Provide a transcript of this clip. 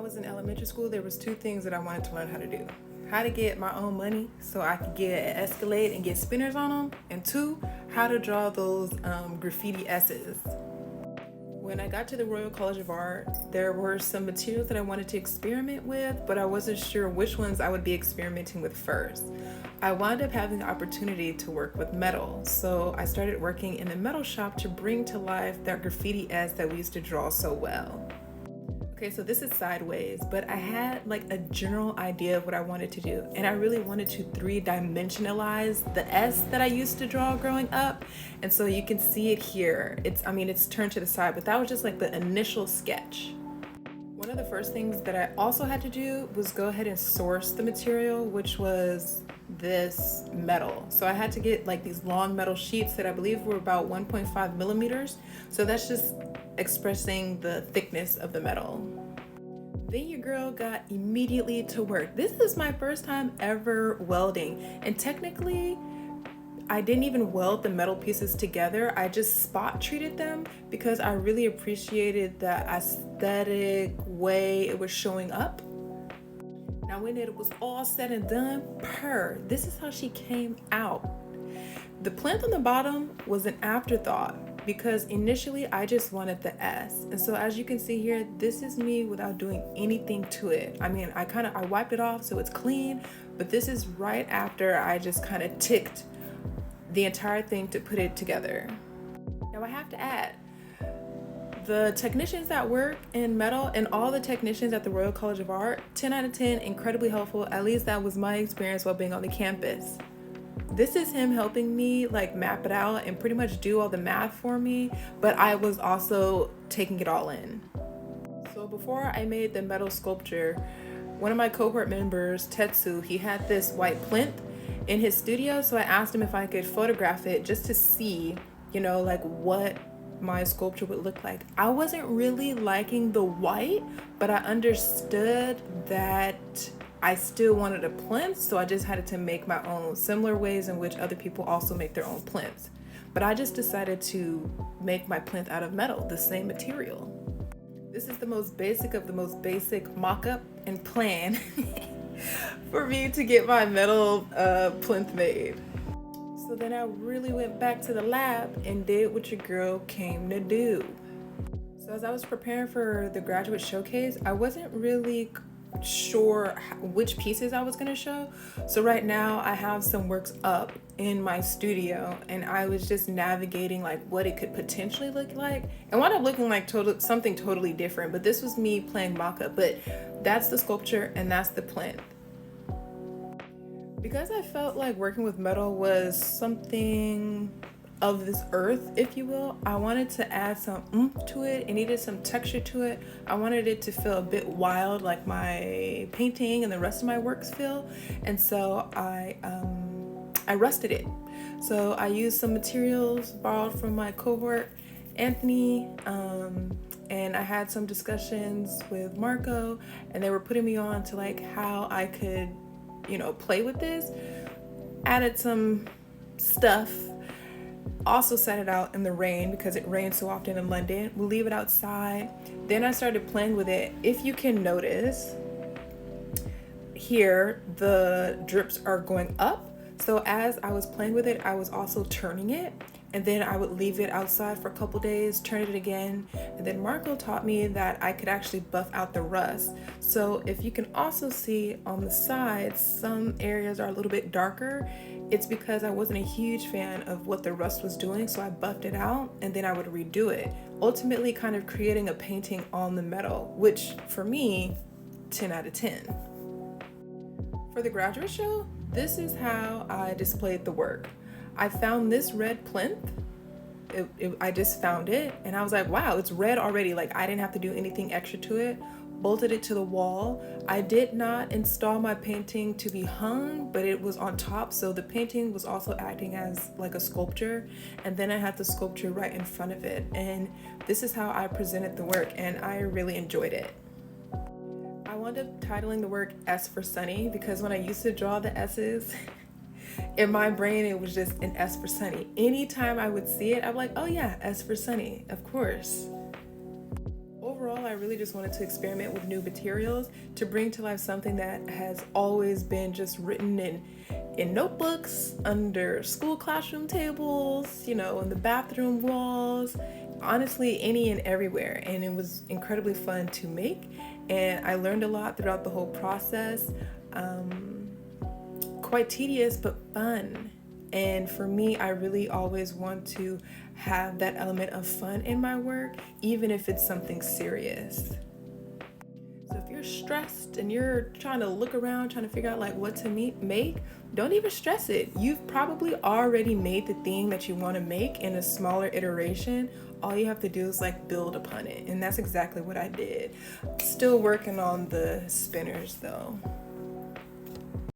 was in elementary school, there was two things that I wanted to learn how to do. How to get my own money so I could get an Escalade and get spinners on them. And two, how to draw those graffiti S's. When I got to the Royal College of Art, there were some materials that I wanted to experiment with, but I wasn't sure which ones I would be experimenting with first. I wound up having the opportunity to work with metal, so I started working in the metal shop to bring to life that graffiti S that we used to draw so well. Okay, so this is sideways, but I had like a general idea of what I wanted to do, and I really wanted to three-dimensionalize the S that I used to draw growing up, and so you can see it here. It's turned to the side, but that was just like the initial sketch. One of the first things that I also had to do was go ahead and source the material, which was this metal. So I had to get like these long metal sheets that I believe were about 1.5 millimeters. So that's just expressing the thickness of the metal. Then your girl got immediately to work. This is my first time ever welding, and technically I didn't even weld the metal pieces together. I just spot treated them because I really appreciated the aesthetic way it was showing up. Now when it was all said and done, this is how she came out. The plinth on the bottom was an afterthought because initially I just wanted the S. And so as you can see here, this is me without doing anything to it. I mean, I wiped it off so it's clean, but this is right after I just kind of ticked the entire thing to put it together. Now I have to add, the technicians that work in metal and all the technicians at the Royal College of Art, 10 out of 10, incredibly helpful. At least that was my experience while being on the campus. This is him helping me like map it out and pretty much do all the math for me, but I was also taking it all in. So before I made the metal sculpture, one of my cohort members, Tetsu, he had this white plinth in his studio, so I asked him if I could photograph it just to see, like what my sculpture would look like. I wasn't really liking the white, but I understood that I still wanted a plinth, so I just had to make my own, similar ways in which other people also make their own plinths. But I just decided to make my plinth out of metal, the same material. This is the most basic of the most basic mock-up and plan for me to get my metal plinth made. So then I really went back to the lab and did what your girl came to do. So as I was preparing for the graduate showcase, I wasn't really sure which pieces I was going to show. So right now I have some works up in my studio, and I was just navigating like what it could potentially look like. It wound up looking like something totally different, but this was me playing mock-up. But that's the sculpture and that's the plinth. Because I felt like working with metal was something of this earth, if you will, I wanted to add some oomph to it. It needed some texture to it. I wanted it to feel a bit wild like my painting and the rest of my works feel. And so I rusted it. So I used some materials borrowed from my cohort, Anthony, and I had some discussions with Marco, and they were putting me on to like how I could, play with this. Added some stuff. Also set it out in the rain because it rains so often in London. We'll leave it outside. Then I started playing with it. If you can notice, here the drips are going up. So as I was playing with it, I was also turning it. And then I would leave it outside for a couple days, turn it again. And then Marco taught me that I could actually buff out the rust. So if you can also see on the sides, some areas are a little bit darker. It's because I wasn't a huge fan of what the rust was doing, so I buffed it out and then I would redo it, ultimately kind of creating a painting on the metal, which for me, 10 out of 10. For the graduate show, this is how I displayed the work. I found this red plinth. I just found it and I was like, wow, it's red already. Like I didn't have to do anything extra to it. Bolted it to the wall. I did not install my painting to be hung, but it was on top. So the painting was also acting as like a sculpture. And then I had the sculpture right in front of it. And this is how I presented the work, and I really enjoyed it. I wound up titling the work S for Sunny because when I used to draw the S's, in my brain it was just an S for Sunny. Anytime I would see it, I'm like, oh yeah, S for Sunny, of course. Overall, I really just wanted to experiment with new materials to bring to life something that has always been just written in notebooks, under school classroom tables, in the bathroom walls, honestly, any and everywhere. And it was incredibly fun to make. And I learned a lot throughout the whole process. Quite tedious, but fun. And for me, I really always want to have that element of fun in my work, even if it's something serious. So if you're stressed and you're trying to look around, trying to figure out like what to make, don't even stress it. You've probably already made the thing that you want to make in a smaller iteration. All you have to do is like build upon it. And that's exactly what I did. Still working on the spinners though.